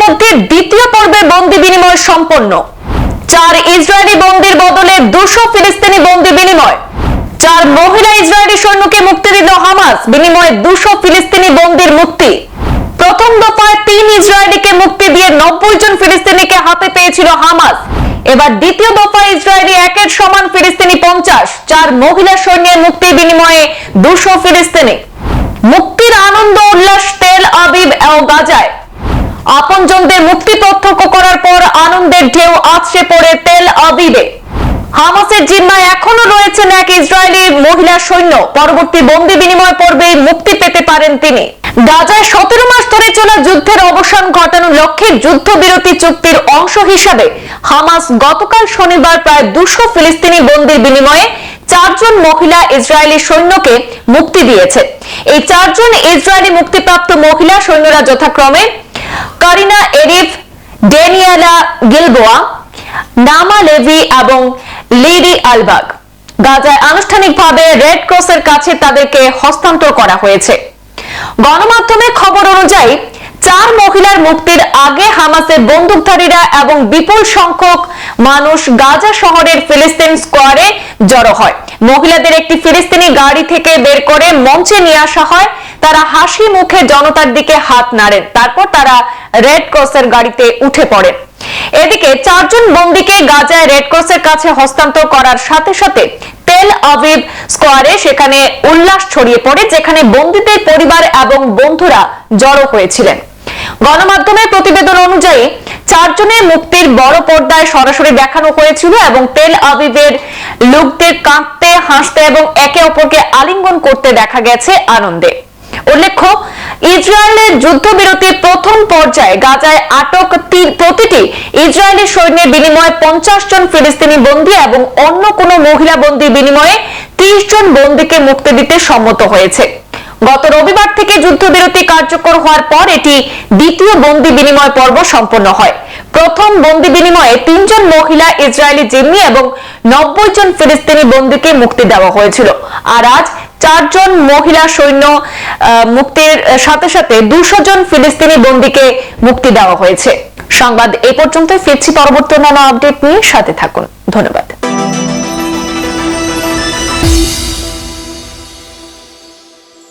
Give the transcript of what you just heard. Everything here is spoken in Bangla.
মধ্যে দ্বিতীয় পর্বে বন্দি বিনিময় সম্পন্ন। 4 ইসরায়েলি বন্দির বদলে 200 ফিলিস্তিনি বন্দি বিনিময়। 4 মহিলা ইসরায়েলি সৈন্যকে মুক্তি দিল হামাস, বিনিময়ে 200 ফিলিস্তিনি বন্দির মুক্তি। প্রথম দফায় 3 ইসরায়েলিকে মুক্তি দিয়ে 90 জন ফিলিস্তিনিকে হাতে পেয়েছিল হামাস। এবার দ্বিতীয় দফায় ইসরায়েলি একের সমান ফিলিস্তিনি 50, 4 মহিলা সৈন্যের মুক্তির বিনিময়ে 200 ফিলিস্তিনি। মুক্তির আনন্দ উল্লাস তেল আবিব ও গাজায়। আপনজনদের মুক্তি প্রত্যক্ষ করার পর আনন্দের ঢেউ আছড়ে পড়ে তেল আবিবে। হামাসের জিম্মায় এখনো রয়েছেন এক ইসরায়েলি মহিলা সৈন্য। পরবর্তী বন্দি বিনিময় পর্বে মুক্তি পেতে পারেন তিনি। গাজায় 17 মাস ধরে চলা যুদ্ধের অবসান ঘটানোর লক্ষ্যে যুদ্ধবিরতি চুক্তির অংশ হিসাবে হামাস গতকাল শনিবার প্রায় 200 ফিলিস্তিনি বন্দির বিনিময়ে 4 জন মহিলা ইসরায়েলি সৈন্যকে মুক্তি দিয়েছে। এই 4 জন ইসরায়েলি মুক্তিপ্রাপ্ত মহিলা সৈন্যরা যথাক্রমে কারিনা এরিফ, ডেনিয়েলা গিলবোয়া, নামা লেভি এবং লিডি আলবাগ। গাজায় আনুষ্ঠানিকভাবে রেড ক্রসের কাছে তাদেরকে হস্তান্তর করা হয়েছে। গণমাধ্যমে খবর অনুযায়ী 4 মহিলার মুক্তির আগে হামাসের বন্দুকধারীরা এবং বিপুল সংখ্যক মানুষ গাজা শহরের ফিলিস্তিন স্কোয়ারে জড়ো হয়। মহিলাদের একটি ফিলিস্তিনি গাড়ি থেকে বের করে মঞ্চে নিয়ে আসা হয়। তারা হাসি মুখে জনতার দিকে হাত নাড়েন। তারপর তারা রেড ক্রসের গাড়িতে উঠে পড়ে। এদিকে 4 জন বন্দীকে গাজায় রেড ক্রসের কাছে হস্তান্তর করার সাথে সাথে তেল আবিব স্কোয়ারে সেখানে উল্লাস ছড়িয়ে পড়ে, যেখানে বন্দীদের পরিবার এবং বন্ধুরা জড়ো হয়েছিলেন। গণমাধ্যমের প্রতিবেদন অনুযায়ী 4 জনের মুক্তির বড় পর্দায় সরাসরি দেখানো হয়েছিল এবং তেল আবিবের লোকদের কাঁদতে, হাসতে এবং একে অপরকে আলিঙ্গন করতে দেখা গেছে আনন্দে। উল্লেখ্য, ইসরায়েলের যুদ্ধবিরতির প্রথম পর্যায়ে গাজায় আটক প্রতিটি ইসরায়েলি সৈন্যের বিনিময়ে 50 জন ফিলিস্তিনি বন্দী এবং অন্য কোন মহিলা বন্দীর বিনিময়ে 30 জন বন্দীকে মুক্তি দিতে সম্মত হয়েছে। গত রবিবার থেকে যুদ্ধবিরতি কার্যকর হওয়ার পর এটি দ্বিতীয় বন্দি বিনিময় পর্ব সম্পন্ন হয়। প্রথম বন্দি বিনিময়ে 3 জন মহিলা ইসরায়েলি জিম্মি এবং 90 জন ফিলিস্তিনি বন্দীকে মুক্তি দেওয়া হয়েছিল। আর আজ 4 জন মহিলা সৈন্য মুক্তির সাথে সাথে 200 জন ফিলিস্তিনি বন্দীকে মুক্তি দেওয়া হয়েছে। সংবাদ এ পর্যন্ত, ফিরছি পরবর্তী নানা আপডেট নিয়ে, সাথে থাকুন। ধন্যবাদ।